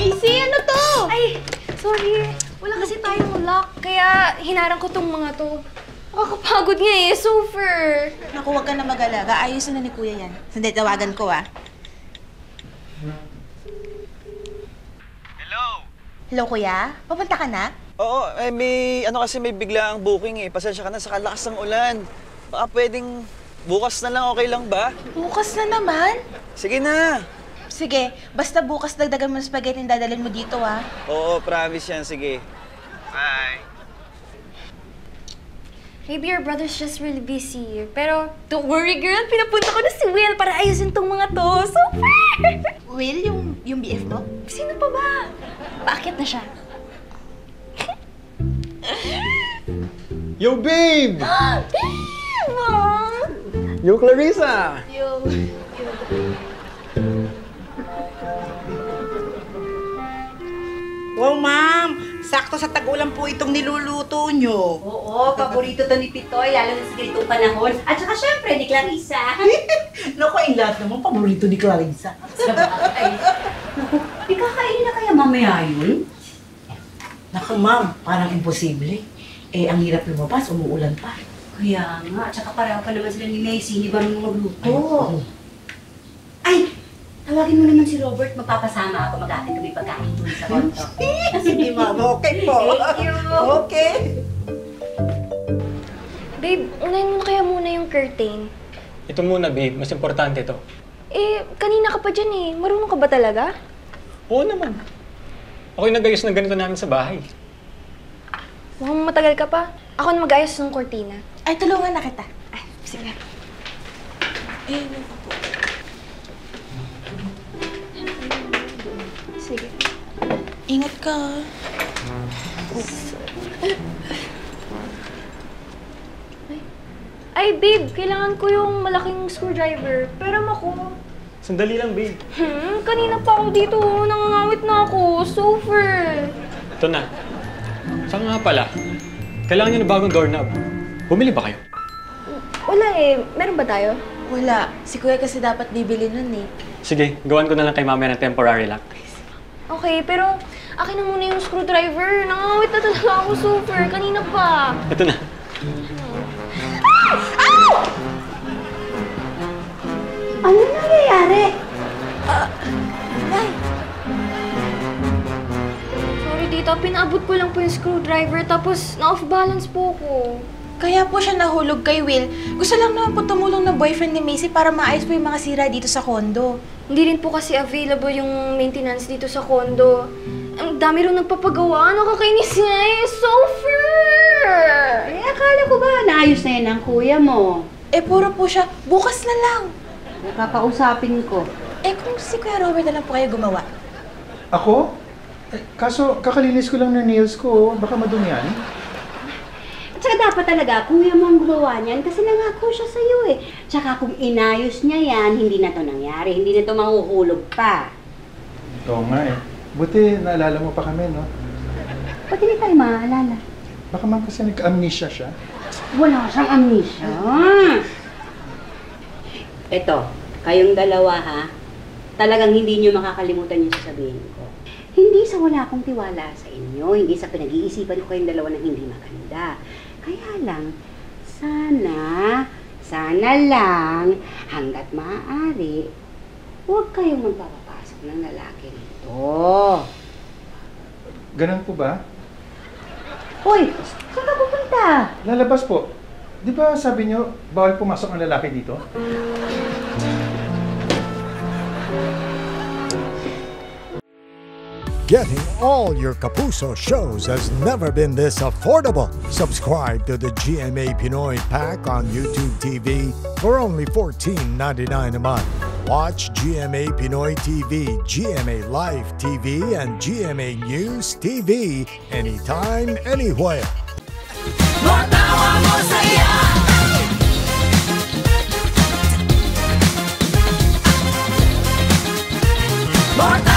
Macy, ano to? Ay, sorry. Wala kasi tayong lock, kaya hinarang ko tong mga to. Nakakapagod nga eh, super. Naku, huwag ka na mag-alaga. Ayusin na ni Kuya yan. Sandali, tawagan ko Hello? Hello, Kuya? Papunta ka na? Oo, kasi may biglaang booking eh. Pasensya ka na sa kalakas ng ulan. Baka pwedeng bukas na lang, okay lang ba? Bukas na naman? Sige na. Sige, basta bukas dagdagan mo ng spaghetti yung dadalhin mo dito, ha? Oo, promise yan. Sige. Bye. Maybe your brother's just really busy. Pero don't worry, girl. Pinapunta ko na si Will para ayusin tong mga to. Super! Will, yung BF mo? Sino pa ba? Bakit na siya? Yo, babe! Babe! Mom! Yo, Clarissa! Yo. Wow, ma'am! Sakto sa tag-ulan po itong niluluto nyo. Oo, paborito to ni Pitoy, lalo na sa ganitong panahon. At saka syempre, ni Clarissa. Naku, ay lahat naman paborito ni Clarissa. Sabagay. Naku, ikakainin na kaya mamaya yun? Naku, ma'am, parang imposible. Eh, ang hirap lumabas, umuulan pa. Kaya nga, at saka pareho pa naman sila ni Macy, ni Barong magluto. Ay! Tawagin mo naman si Robert, magpapasama ako, mag-atin kami pagkain doon sa konto. Sige, ma'am. Okay po. Thank you. Okay. Babe, unahin mo na kaya muna yung curtain. Ito muna, babe. Mas importante to. Eh, kanina ka pa dyan eh. Marunong ka ba talaga? Oo naman. Ako yung nag-ayos ng ganito namin sa bahay. Mukhang matagal ka pa. Ako na mag-ayos ng kortina. Ay, tulungan na kita. Ay, sige. Sige. Ingat ka. Ay, babe, kailangan ko yung malaking screwdriver. Pero ako. Sandali lang, babe. Kanina pa ako dito. Nangangawit na ako. Super. Ito na. Saka nga pala, kailangan nyo na bagong doorknob. Bumili ba kayo? Wala eh. Meron ba tayo? Wala. Si Kuya kasi dapat bibili nun eh. Sige, gawan ko na lang kay mamaya ng temporary lock. Okay, pero akin na muna yung screwdriver. Nangangawit na talaga ako, super. Kanina pa. Ito na. Ano nangyayari? Nay! Sorry, tita. Pinaabot ko lang po yung screwdriver tapos na-off balance po ko. Kaya po siya nahulog kay Will. Gusto lang naman po tumulong ng boyfriend ni Macy para maayos po yung mga sira dito sa kondo. Hindi rin po kasi available yung maintenance dito sa kondo. Ang dami rin nagpapagawa. Nakakainis nga eh. Super! Eh, akala ko ba naayos na yan ang kuya mo? Eh, puro po siya, bukas na lang. Kakausapin ko. Eh, kung si Kuya Robert na lang po kayo gumawa. Ako? Kaso, kakalinis ko lang ng nails ko. Baka madumi yan. At saka dapat talaga, kuya mo ang gumawa niyan kasi nangako siya sa'yo eh. Tsaka kung inayos niya yan, hindi na to nangyari. Hindi na to mahuhulog pa. Oo nga eh. Buti naalala mo pa kami, no? Ba't hindi tayo maaalala? Baka man kasi nag-amnesia siya. Wala siyang amnesia. Eto, kayong dalawa ha, talagang hindi niyo makakalimutan yung sasabihin ko. Hindi sa wala akong tiwala sa inyo, hindi sa pinag-iisipan ko kayong dalawa na hindi maganda. Kaya lang, sana lang, hanggat maaari, huwag kayong magpapapasok ng lalaki nito. Ganun po ba? Hoy, saan ka pupunta? Lalabas po. Di ba sabi niyo, bawal pumasok ang lalaki dito? Getting all your Kapuso shows has never been this affordable. Subscribe to the GMA Pinoy Pack on YouTube TV for only $14.99 a month. Watch GMA Pinoy TV, GMA Live TV, and GMA News TV anytime, anywhere. Matawa mo saya. Matawa